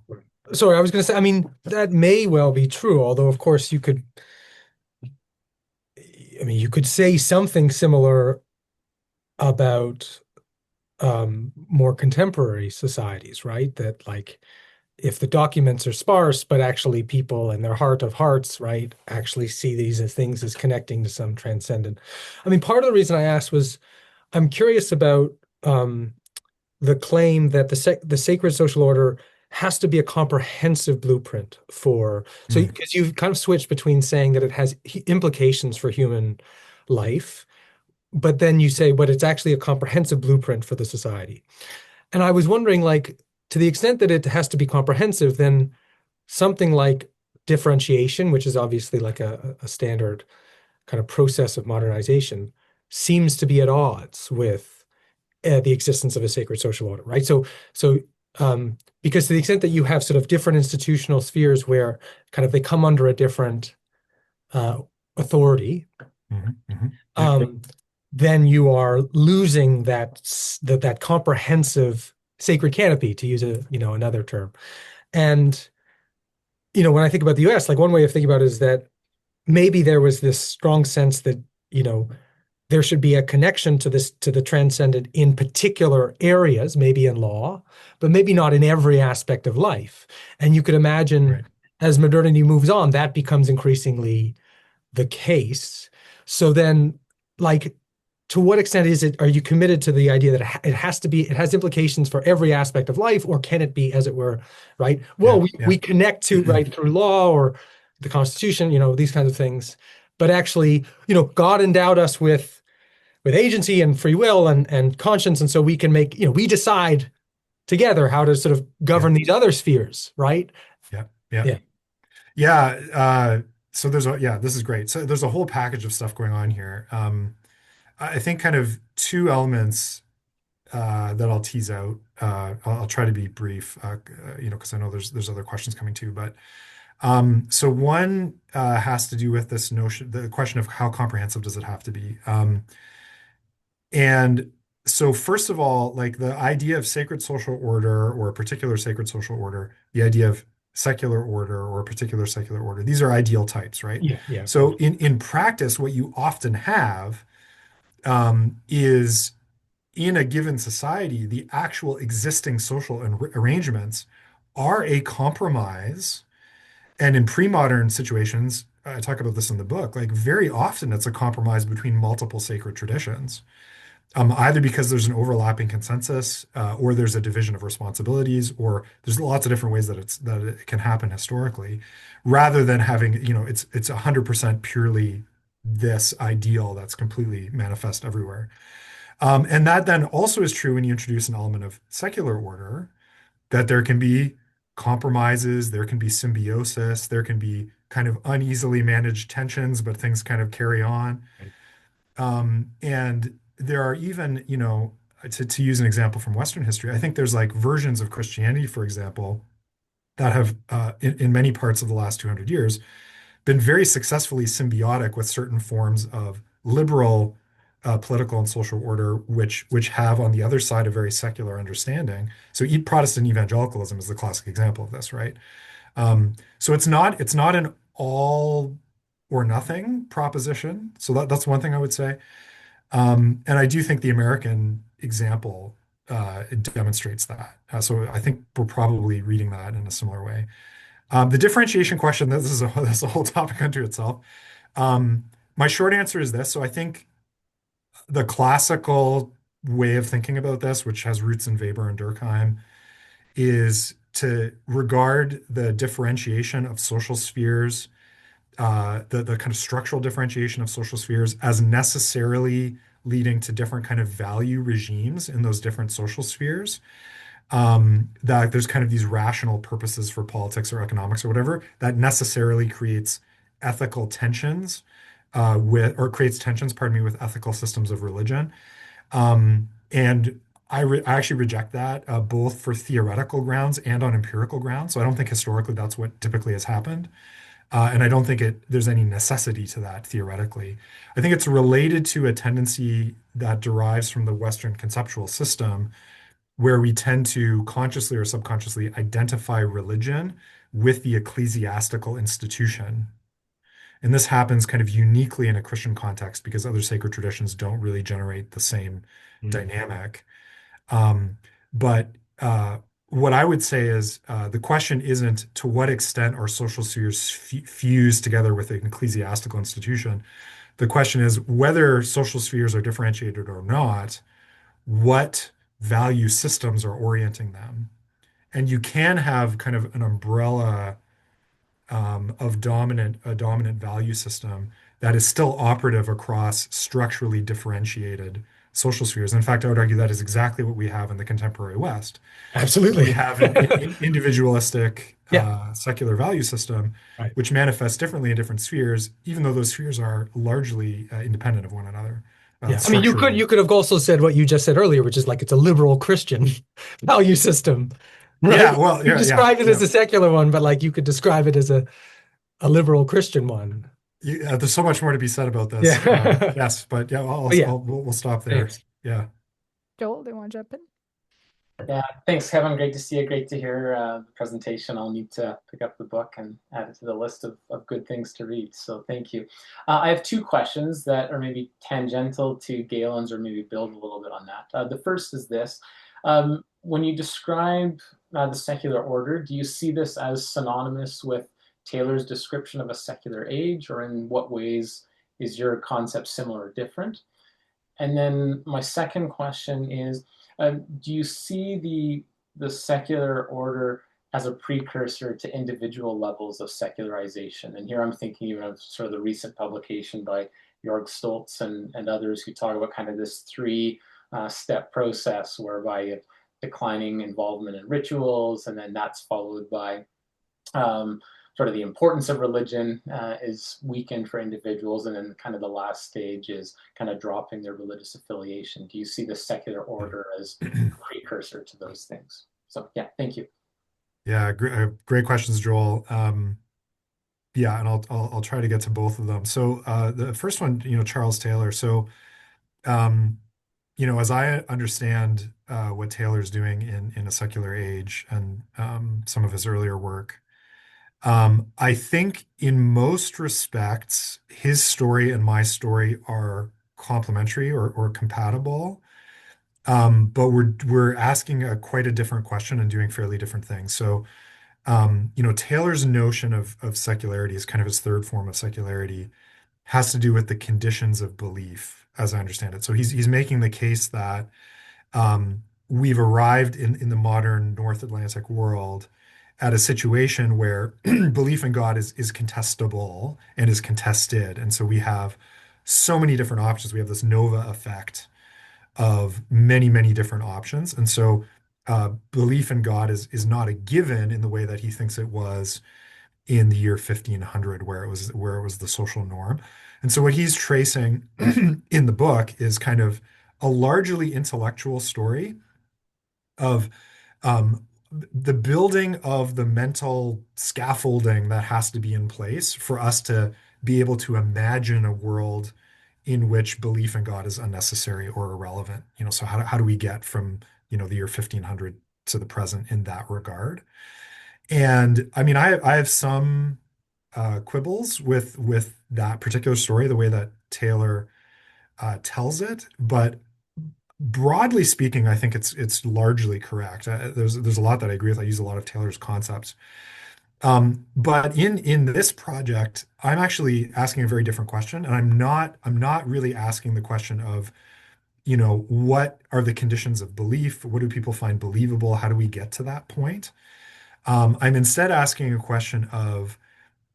Sorry, I was going to say, that may well be true, although of course you could say something similar about more contemporary societies, right? That, like, if the documents are sparse, but actually people in their heart of hearts, right, actually see these as things as connecting to some transcendent. Part of the reason I asked was I'm curious about the claim that the sacred social order has to be a comprehensive blueprint for, so mm, because you've kind of switched between saying that it has implications for human life, but then you say, but it's actually a comprehensive blueprint for the society. And I was wondering, like, to the extent that it has to be comprehensive, then something like differentiation, which is obviously like a standard kind of process of modernization, seems to be at odds with the existence of a sacred social order, right? Because to the extent that you have sort of different institutional spheres where kind of they come under a different uh, authority, Yeah. um, then you are losing that comprehensive sacred canopy, to use another term. And when I think about the U.S., like one way of thinking about it is that maybe there was this strong sense that you know there should be a connection to the transcendent in particular areas, maybe in law, but maybe not in every aspect of life. And you could imagine Right. as modernity moves on, that becomes increasingly the case. So then, like, to what extent are you committed to the idea that it has implications for every aspect of life, or can it be, as it were, right? Well, Yeah. we Yeah. connect to, right, through law or the Constitution, these kinds of things. But actually, God endowed us with agency and free will and conscience, and so we can make, we decide together how to sort of Yeah. govern these other spheres, right? Yeah. Yeah. Yeah. Yeah. So this is great. So there's a whole package of stuff going on here. I think kind of two elements that I'll tease out. I'll try to be brief, because I know there's other questions coming too. But so one has to do with this notion, the question of how comprehensive does it have to be? And so first of all, like the idea of sacred social order or a particular sacred social order, the idea of secular order or a particular secular order, these are ideal types, right? Yeah. Yeah. Of So course. in practice, what you often have is in a given society, the actual existing social arrangements are a compromise. And in pre-modern situations, I talk about this in the book, like very often it's a compromise between multiple sacred traditions, either because there's an overlapping consensus, or there's a division of responsibilities, or there's lots of different ways that it can happen historically, rather than having, it's 100% purely this ideal that's completely manifest everywhere. And that then also is true when you introduce an element of secular order, that there can be compromises, there can be symbiosis, there can be kind of uneasily managed tensions, but things kind of carry on. Right. And there are even, to use an example from Western history, I think there's like versions of Christianity, for example, that have, in many parts of the last 200 years, been very successfully symbiotic with certain forms of liberal political and social order, which have on the other side a very secular understanding. So, Protestant evangelicalism is the classic example of this, right? So it's not an all or nothing proposition. So that's one thing I would say. And I do think the American example it demonstrates that. So I think we're probably reading that in a similar way. The differentiation question, this is a whole topic unto itself. My short answer is this. So I think the classical way of thinking about this, which has roots in Weber and Durkheim, is to regard the differentiation of social spheres, the kind of structural differentiation of social spheres as necessarily leading to different kind of value regimes in those different social spheres. That there's kind of these rational purposes for politics or economics or whatever that necessarily creates ethical tensions or creates tensions, pardon me, with ethical systems of religion. And I actually reject that both for theoretical grounds and on empirical grounds. So I don't think historically that's what typically has happened. And I don't think there's any necessity to that theoretically. I think it's related to a tendency that derives from the Western conceptual system, where we tend to consciously or subconsciously identify religion with the ecclesiastical institution. And this happens kind of uniquely in a Christian context because other sacred traditions don't really generate the same Mm. dynamic. Um, but what I would say is the question isn't to what extent are social spheres fused together with an ecclesiastical institution. The question is whether social spheres are differentiated or not, what value systems are orienting them. And you can have kind of an umbrella of a dominant value system that is still operative across structurally differentiated social spheres. In fact, I would argue that is exactly what we have in the contemporary West, where we Absolutely. have an individualistic Yeah. secular value system, Right. which manifests differently in different spheres, even though those spheres are largely independent of one another, Yeah. I mean, structurally. you could have also said what you just said earlier, which is like it's a liberal Christian value system, right? Yeah, well, You yeah, yeah, described it as yeah. a secular one, but like you could describe it as a liberal Christian one. There's so much more to be said about this. Yeah. Yes, but yeah, But yeah, we'll stop there. thanks. Yeah. Joel, do you want to jump in? Yeah, thanks, Kevin. Great to see you. Great to hear the presentation. I'll need to pick up the book and add it to the list of good things to read. So thank you. I have two questions that are maybe tangential to Galen's or maybe build a little bit on that. The first is this. When you describe the secular order, do you see this as synonymous with Taylor's description of a secular age, or in what ways is your concept similar or different? And then my second question is, do you see the secular order as a precursor to individual levels of secularization? And here I'm thinking even of sort of the recent publication by Jörg Stoltz and others who talk about kind of this three-step process whereby you have declining involvement in rituals, and then that's followed by sort of the importance of religion is weakened for individuals, and then kind of the last stage is kind of dropping their religious affiliation. Do you see the secular order as a precursor to those things? So yeah, thank you. Yeah, great questions, Joel. Yeah, and I'll try to get to both of them. So the first one, Charles Taylor. So um, as I understand what Taylor's doing in a secular age and some of his earlier work, I think in most respects, his story and my story are complementary or compatible. But we're asking quite a different question and doing fairly different things. So, Taylor's notion of secularity is kind of his third form of secularity, has to do with the conditions of belief, as I understand it. So he's making the case that we've arrived in the modern North Atlantic world at a situation where belief in God is contestable and is contested. And so we have so many different options. We have this Nova effect of many, many different options. And so belief in God is not a given in the way that he thinks it was in the year 1500, where it was the social norm. And so what he's tracing in the book is kind of a largely intellectual story of the building of the mental scaffolding that has to be in place for us to be able to imagine a world in which belief in God is unnecessary or irrelevant. So how do we get from, the year 1500 to the present in that regard? And I mean, I have some quibbles with that particular story, the way that Taylor tells it, but broadly speaking, I think it's largely correct. There's a lot that I agree with. I use a lot of Taylor's concepts. But in this project, I'm actually asking a very different question, and I'm not really asking the question of, what are the conditions of belief? What do people find believable? How do we get to that point? I'm instead asking a question of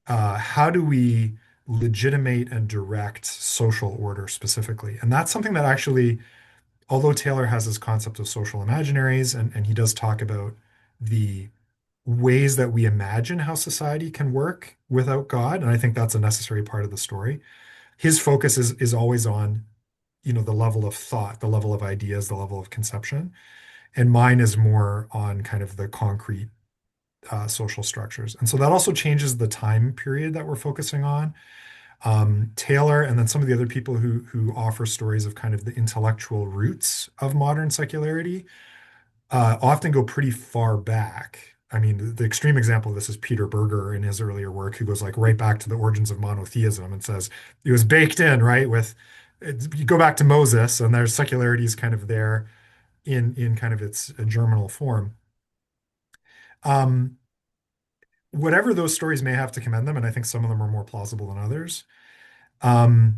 how do we legitimate and direct social order specifically? And that's something that actually, although Taylor has this concept of social imaginaries, and he does talk about the ways that we imagine how society can work without God, and I think that's a necessary part of the story. His focus is always on, the level of thought, the level of ideas, the level of conception, and mine is more on kind of the concrete social structures. And so that also changes the time period that we're focusing on. Taylor and then some of the other people who offer stories of kind of the intellectual roots of modern secularity often go pretty far back. I mean, the extreme example of this is Peter Berger in his earlier work, who goes like right back to the origins of monotheism and says it was baked in, right? You go back to Moses, and there's secularity is kind of there in kind of its germinal form. Um, Whatever those stories may have to commend them, and I think some of them are more plausible than others. Um,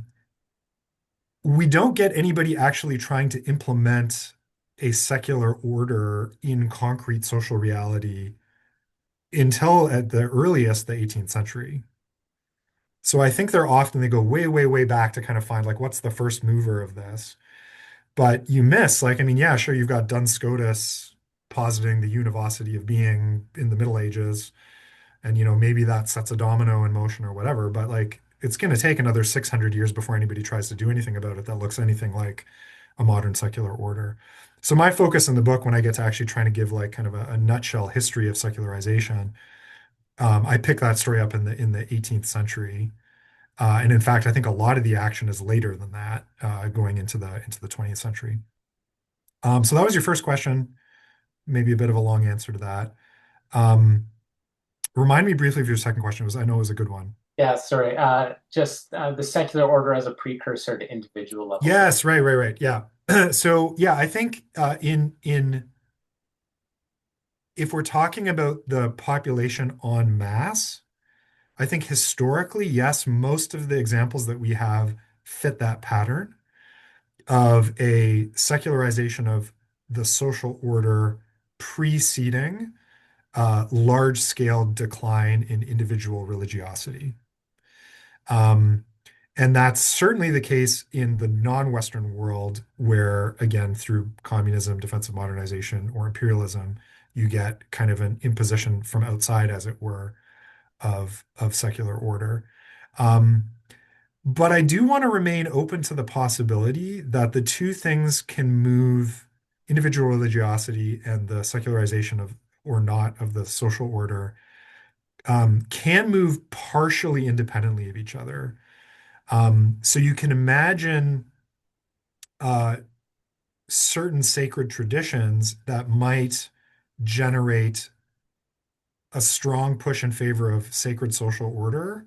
we don't get anybody actually trying to implement a secular order in concrete social reality until at the earliest the 18th century. So I think they go way, way, way back to kind of find like what's the first mover of this. But you miss, like, I mean, yeah, sure, you've got Duns Scotus positing the univocity of being in the Middle Ages, and maybe that sets a domino in motion or whatever, but like it's going to take another 600 years before anybody tries to do anything about it that looks anything like a modern secular order. So my focus in the book, when I get to actually trying to give like kind of a nutshell history of secularization, I pick that story up in the 18th century. And in fact, I think a lot of the action is later than that, going into the 20th century. So that was your first question, maybe a bit of a long answer to that. Remind me briefly of your second question. I know it was a good one. Yeah, sorry. Just the secular order as a precursor to individual level. Yes, right. Yeah. So yeah, I think in if we're talking about the population en masse, I think historically, yes, most of the examples that we have fit that pattern of a secularization of the social order preceding large-scale decline in individual religiosity. And that's certainly the case in the non-Western world, where, again, through communism, defensive modernization, or imperialism, you get kind of an imposition from outside, as it were, of secular order. But I do want to remain open to the possibility that the two things can move individual religiosity and the secularization of or not of the social order can move partially independently of each other. So you can imagine uh, certain sacred traditions that might generate a strong push in favor of sacred social order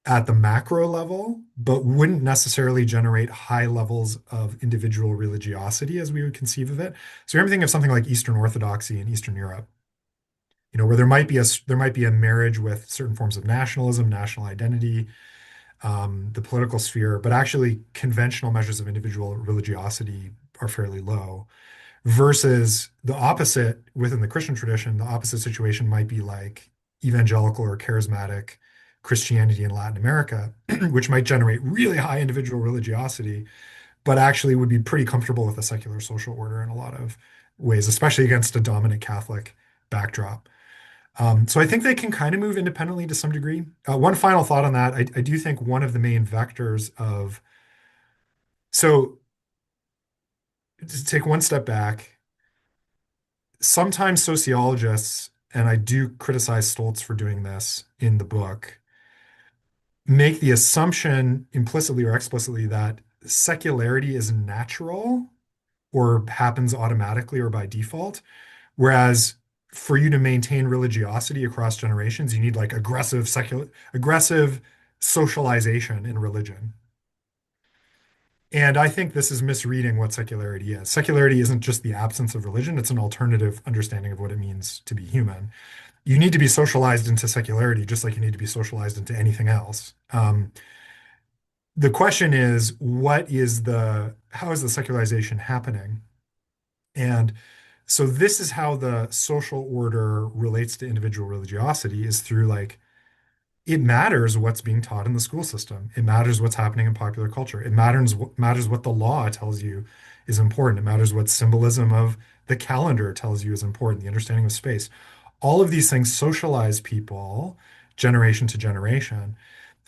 at the macro level, but wouldn't necessarily generate high levels of individual religiosity as we would conceive of it. So everything of something like Eastern Orthodoxy in Eastern Europe, where there might be a marriage with certain forms of nationalism, national identity, the political sphere, but actually conventional measures of individual religiosity are fairly low. Versus the opposite within the Christian tradition, the opposite situation might be like evangelical or charismatic Christianity in Latin America, which might generate really high individual religiosity, but actually would be pretty comfortable with a secular social order in a lot of ways, especially against a dominant Catholic backdrop. So I think they can kind of move independently to some degree. One final thought on that, I do think one of the main vectors of, so to take one step back, sometimes sociologists, and I do criticize Stoltz for doing this in the book, make the assumption implicitly or explicitly that secularity is natural or happens automatically or by default, whereas for you to maintain religiosity across generations, you need like aggressive socialization in religion. And I think this is misreading what secularity is. Secularity isn't just the absence of religion, it's an alternative understanding of what it means to be human. You need to be socialized into secularity just like you need to be socialized into anything else. The question is, how is the secularization happening? And so this is how the social order relates to individual religiosity, is through like, it matters what's being taught in the school system. It matters what's happening in popular culture. It matters what the law tells you is important. It matters what symbolism of the calendar tells you is important, the understanding of space. All of these things socialize people generation to generation.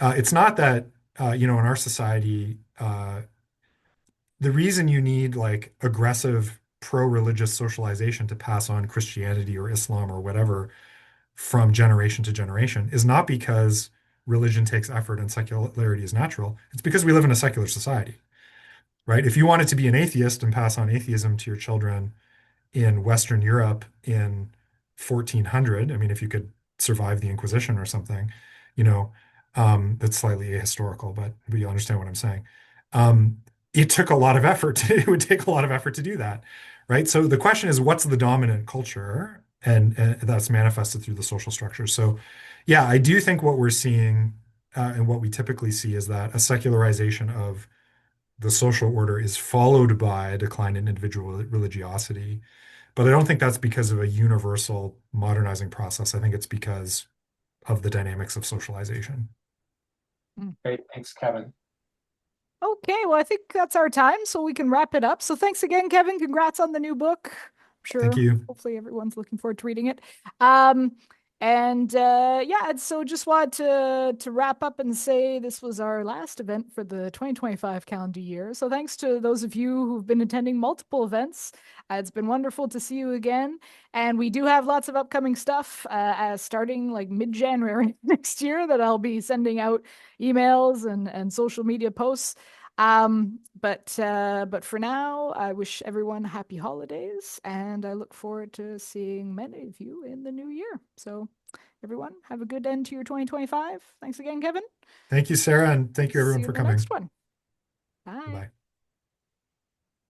It's not that, in our society, the reason you need like aggressive pro-religious socialization to pass on Christianity or Islam or whatever from generation to generation is not because religion takes effort and secularity is natural. It's because we live in a secular society, right? If you wanted to be an atheist and pass on atheism to your children in Western Europe in 1400, I mean, if you could survive the Inquisition or something, that's slightly ahistorical, but you understand what I'm saying. It took a lot of effort. It would take a lot of effort to do that, right? So the question is, what's the dominant culture? And that's manifested through the social structure. So, yeah, I do think what we're seeing and what we typically see is that a secularization of the social order is followed by a decline in individual religiosity. But I don't think that's because of a universal modernizing process. I think it's because of the dynamics of socialization. Great. Thanks, Kevin. Okay, well, I think that's our time, so we can wrap it up. So thanks again, Kevin. Congrats on the new book. I'm Thank sure you. hopefully everyone's looking forward to reading it. Yeah, and so just wanted to wrap up and say this was our last event for the 2025 calendar year. So thanks to those of you who've been attending multiple events. It's been wonderful to see you again. And we do have lots of upcoming stuff starting like mid-January next year that I'll be sending out emails and social media posts. But for now, I wish everyone happy holidays, and I look forward to seeing many of you in the new year. So, everyone, have a good end to your 2025. Thanks again, Kevin. Thank you, Sarah, and thank you See everyone you for in the coming. next one. Bye. Bye.